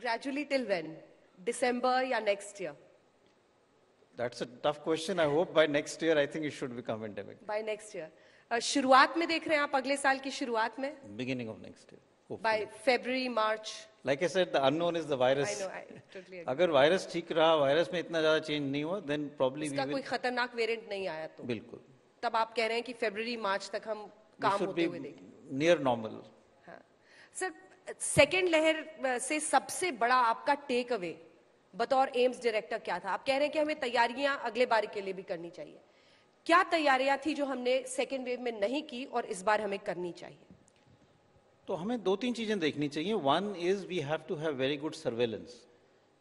Gradually till when? December या next year? That's a tough question. I hope by next year, I think it should become endemic. By next year. शुरुआत में देख रहे हैं आप अगले साल की शुरुआत में? Beginning of next year. Hopefully. By February, March. Like I said, the unknown is the virus. I know, I totally agree. अगर वायरस ठीक रहा, वायरस में इतना ज़्यादा चेंज नहीं हुआ, then probably we इसका will. कोई खतरनाक वेरिएंट नहीं आया तो? बिल्कुल. तब आप कह रहे हैं कि फरवरी मार्च तक हम काम होते हुए देखें. Near normal. हाँ. सर, सेकेंड लहर से सबसे बड़ा आपका टेक अवे बतौर एम्स डायरेक्टर क्या था? आप कह रहे हैं कि हमें तैयारियां अगले बार के लिए भी करनी चाहिए. क्या तैयारियां थी जो हमने सेकेंड वेव में नहीं की और इस बार हमें करनी चाहिए? तो हमें दो तीन चीजें देखनी चाहिए. One is we have to have very good surveillance.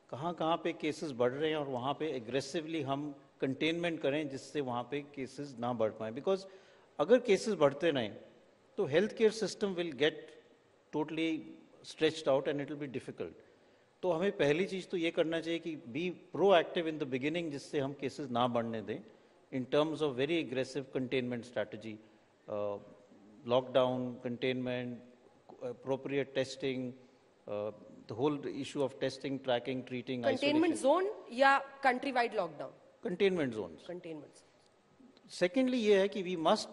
कहाँ कहाँ पे केसेस बढ़ रहे हैं और वहाँ पे एग्रेसिवली हम कंटेनमेंट करें जिससे वहाँ पे केसेस ना बढ़ पाए. बिकॉज अगर केसेस बढ़ते रहें तो health care system will get totally stretched out and it will be difficult. तो हमें पहली चीज़ तो ये करना चाहिए कि be proactive in the beginning, जिससे हम केसेस ना बढ़ने दें in terms of very aggressive containment strategy, lockdown, containment, appropriate testing, the whole issue of testing, tracking, treating, containment zone या country-wide lockdown? Containment zones. Containment. Secondly, ये है कि we must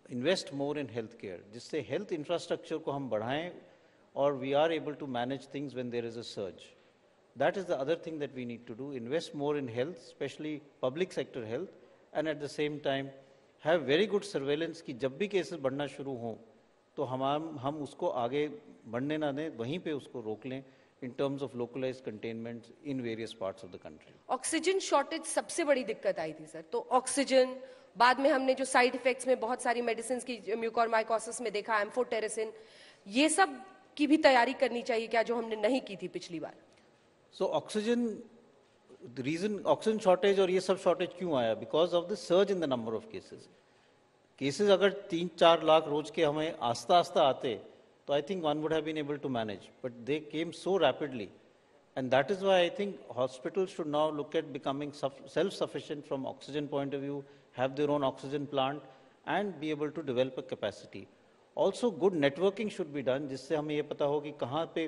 invest more in healthcare, जिससे health infrastructure को हम बढ़ाएं और we are able to manage things when there is a surge. That is the other thing that we need to do, invest more in health, especially public sector health, and at the same time have very good surveillance कि जब भी cases बढ़ना शुरू हों तो हम उसको आगे बढ़ने ना दें, वहीं पे उसको रोक लें in terms of localized containment in various parts of the country. Oxygen shortage सबसे बड़ी दिक्कत आई थी सर. तो ऑक्सीजन, बाद में हमने जो साइड इफेक्ट्स में बहुत सारी मेडिसिन की म्यूकोरमाइकोसिस में देखा, एम्फोटेरिसिन, ये सब की भी तैयारी करनी चाहिए क्या जो हमने नहीं की थी पिछली बार? So oxygen, the reason oxygen shortage और ये सब shortage क्यों आया? Because of the surge in the number of cases. Cases अगर 3-4 लाख रोज के हमें आस्ता आस्ता आते, तो I think one would have been able to manage. But they came so rapidly, and that is why I think hospitals should now look at becoming self-sufficient from oxygen point of view, have their own oxygen plant, and be able to develop a capacity. Also, good networking should be done, जिससे हमें ये पता हो कि कहाँ पे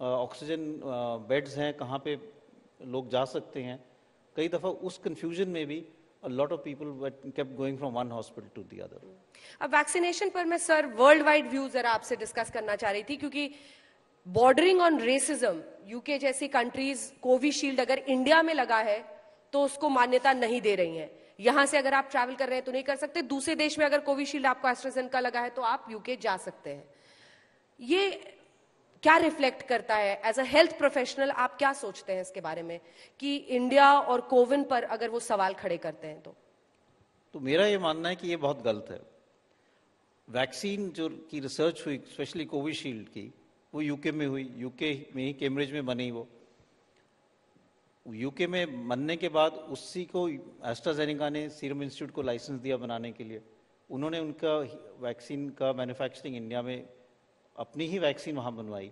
oxygen beds हैं, कहाँ पे लोग जा सकते हैं. कई दफ़ा उस कंफ्यूजन में भी a lot of people were kept going from one hospital to the other. अब वैक्सीनेशन पर मैं सर वर्ल्ड वाइड व्यू जरा आपसे डिस्कस करना चाह रही थी, क्योंकि बॉर्डरिंग ऑन रेसिज्म, यूके जैसी कंट्रीज कोविशील्ड अगर इंडिया में लगा है तो उसको मान्यता नहीं दे रही हैं. यहां से अगर आप ट्रैवल कर रहे हैं तो नहीं कर सकते. दूसरे देश में अगर कोविशील्ड आपको एस्ट्राजेनेका लगा है तो आप यूके जा सकते हैं. ये क्या रिफ्लेक्ट करता है? एज अ हेल्थ प्रोफेशनल आप क्या सोचते हैं इसके बारे में कि इंडिया और कोविन पर अगर वो सवाल खड़े करते हैं तो मेरा ये मानना है कि ये बहुत गलत है. वैक्सीन जो की रिसर्च हुई स्पेशली कोविशील्ड की, वो यूके में हुई, यूके में ही कैम्ब्रिज में बनी. वो यूके में बनने के बाद उसी को एस्ट्राजेनेका ने सीरम इंस्टीट्यूट को लाइसेंस दिया बनाने के लिए. उन्होंने उनका वैक्सीन का मैन्युफैक्चरिंग इंडिया में अपनी ही वैक्सीन वहाँ बनवाई.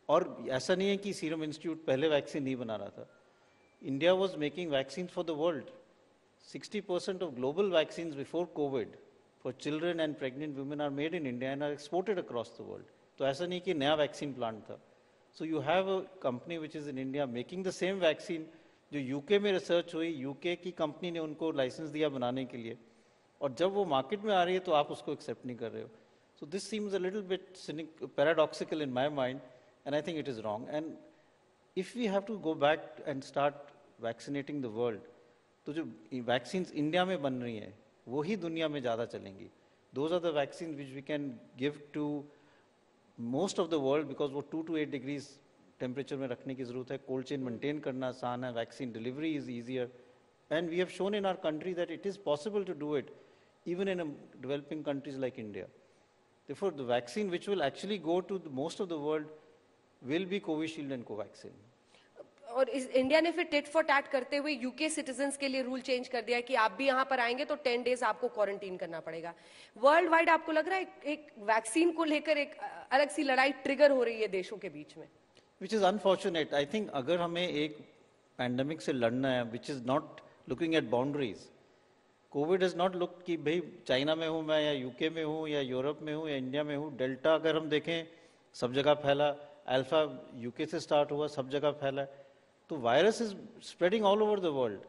और ऐसा नहीं है कि सीरम इंस्टीट्यूट पहले वैक्सीन नहीं बना रहा था. India was making vaccine for the world. 60% of global vaccine before covid for children and pregnant women are made in India and are exported across the world. तो ऐसा नहीं कि नया वैक्सीन प्लांट था. So you have a company which is in India making the same vaccine जो UK में research हुई, UK की कंपनी ने उनको लाइसेंस दिया बनाने के लिए, और जब वो मार्केट में आ रही है तो आप उसको एक्सेप्ट नहीं कर रहे हो. So this seems a little bit paradoxical in my mind, and I think it is wrong. And if we have to go back and start vaccinating the world, तो जो vaccines India में बन रही हैं, वो ही दुनिया में ज़्यादा चलेंगी. Those are the vaccines which we can give to most of the world, because वो 2 to 8 degrees temperature में रखने की ज़रूरत है. Cold chain maintain करना आसान है. Vaccine delivery is easier, and we have shown in our country that it is possible to do it, even in developing countries like India. Therefore, the vaccine which will actually go to most of the world will be Covishield and Covaxin. और इस India ने फिर TET for tat करते हुए UK citizens के लिए rule change कर दिया है कि आप भी यहाँ पर आएंगे तो 10 डेज आपको क्वारंटीन करना पड़ेगा. वर्ल्ड वाइड आपको लग रहा है एक वैक्सीन को लेकर एक अलग सी लड़ाई ट्रिगर हो रही है देशों के बीच में? Which is unfortunate. I think अगर हमें एक पैंडेमिक से लड़ना है which is not looking at boundaries, Covid is not look कि भाई चाइना में हूँ मैं, या यूके में हूँ, या यूरोप में हूँ, या इंडिया में हूँ. डेल्टा अगर हम देखें सब जगह फैला, अल्फा यूके से स्टार्ट हुआ, सब जगह फैला है, तो virus is spreading all over the world.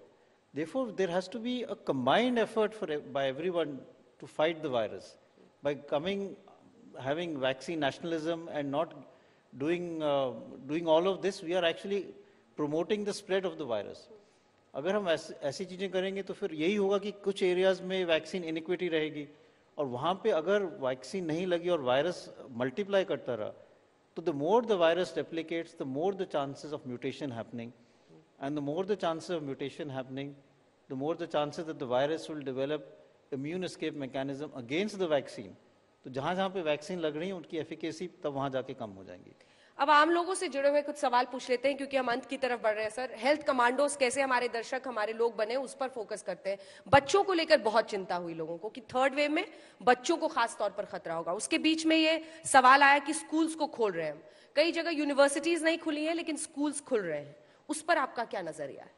Therefore, there has to be a combined effort by everyone to fight the virus. By having vaccine nationalism and not doing all of this, we are actually promoting the spread of the virus. अगर हम ऐसी चीज़ें करेंगे तो फिर यही होगा कि कुछ एरियाज में वैक्सीन इनइक्विटी रहेगी, और वहाँ पे अगर वैक्सीन नहीं लगी और वायरस मल्टीप्लाई करता रहा, तो the more the virus replicates, the more the chances of mutation happening. And the more the chances of mutation happening, the more the chances that the virus will develop immune escape mechanism against the vaccine. तो जहाँ पे vaccine लग रही है उनकी efficacy तब वहाँ जाके कम हो जाएंगी. अब आम लोगों से जुड़े हुए कुछ सवाल पूछ लेते हैं क्योंकि हम अंत की तरफ बढ़ रहे हैं सर. हेल्थ कमांडोज कैसे हमारे दर्शक, हमारे लोग बने, उस पर फोकस करते हैं. बच्चों को लेकर बहुत चिंता हुई लोगों को कि थर्ड वेव में बच्चों को खास तौर पर खतरा होगा. उसके बीच में ये सवाल आया कि स्कूल्स को खोल रहे हैं. कई जगह यूनिवर्सिटीज नहीं खुली हैं लेकिन स्कूल्स खुल रहे हैं. उस पर आपका क्या नजरिया है?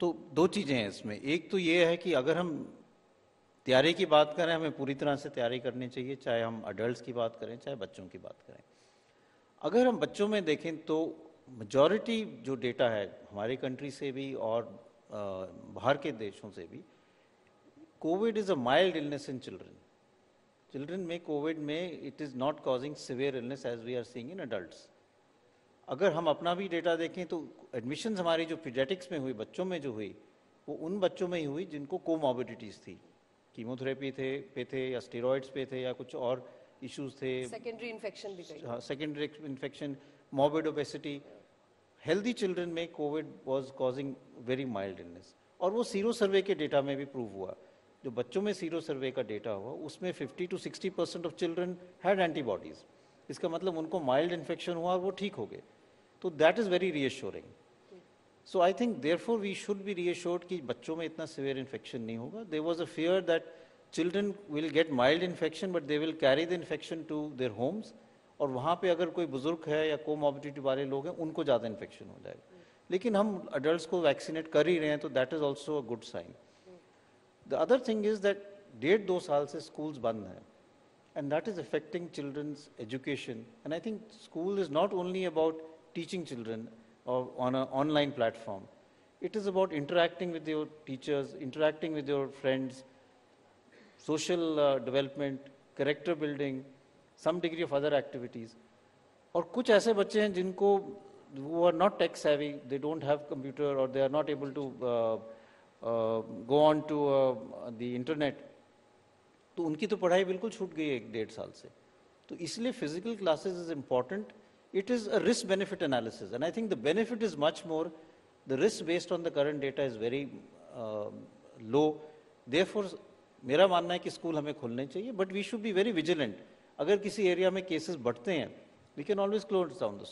तो दो चीजें हैं इसमें. एक तो ये है कि अगर हम तैयारी की बात करें, हमें पूरी तरह से तैयारी करनी चाहिए, चाहे हम अडल्ट्स की बात करें चाहे बच्चों की बात करें. अगर हम बच्चों में देखें तो मेजॉरिटी जो डेटा है हमारी कंट्री से भी और बाहर के देशों से भी, covid is a mild illness in children. Children में कोविड में it is not causing severe illness as we are seeing in adults. अगर हम अपना भी डेटा देखें तो एडमिशन हमारी जो पीडियाट्रिक्स में हुई, बच्चों में जो हुई, वो उन बच्चों में ही हुई जिनको कोमॉर्बिडिटीज थी, कीमोथेरेपी पे थे या स्टेरॉइड्स पे थे या कुछ और इश्यूज थे, सेकेंडरी इन्फेक्शन भी कई. हाँ, secondary infection, morbid obesity. Healthy children में covid was causing very mild illness. और वो सीरो सर्वे के डेटा में भी प्रूव हुआ. जो बच्चों में सीरो सर्वे का डेटा हुआ उसमें 50 to 60% of children had antibodies. इसका मतलब उनको माइल्ड इन्फेक्शन हुआ और वो ठीक हो गए. तो that is very reassuring. So I think therefore we should be reassured कि बच्चों में इतना सिवियर इन्फेक्शन नहीं होगा. There was a fear that children will get mild infection but they will carry the infection to their homes, और वहाँ पे अगर कोई बुजुर्ग है या कोमॉर्बिडिटी वाले लोग हैं उनको ज़्यादा इन्फेक्शन हो जाएगा. लेकिन हम अडल्ट्स को वैक्सीनेट कर ही रहे हैं, तो that is also a good sign. The other thing is that 1.5-2 साल से स्कूल्स बंद हैं, and that is affecting children's education. And I think school is not only about teaching children or on an online platform. It is about interacting with your teachers, interacting with your friends, social development, character building, some degree of other activities. और कुछ ऐसे बच्चे हैं जिनको who are not tech savvy, they don't have computer or they are not able to go on to the internet. तो उनकी तो पढ़ाई बिल्कुल छूट गई है 1.5 साल से. तो इसलिए physical classes is important. It is a risk benefit analysis and I think the benefit is much more. The risk based on the current data is very low. Therefore मेरा मानना है कि स्कूल हमें खोलने चाहिए, but we should be very vigilant. अगर किसी area में केसेस बढ़ते हैं, we can always close down the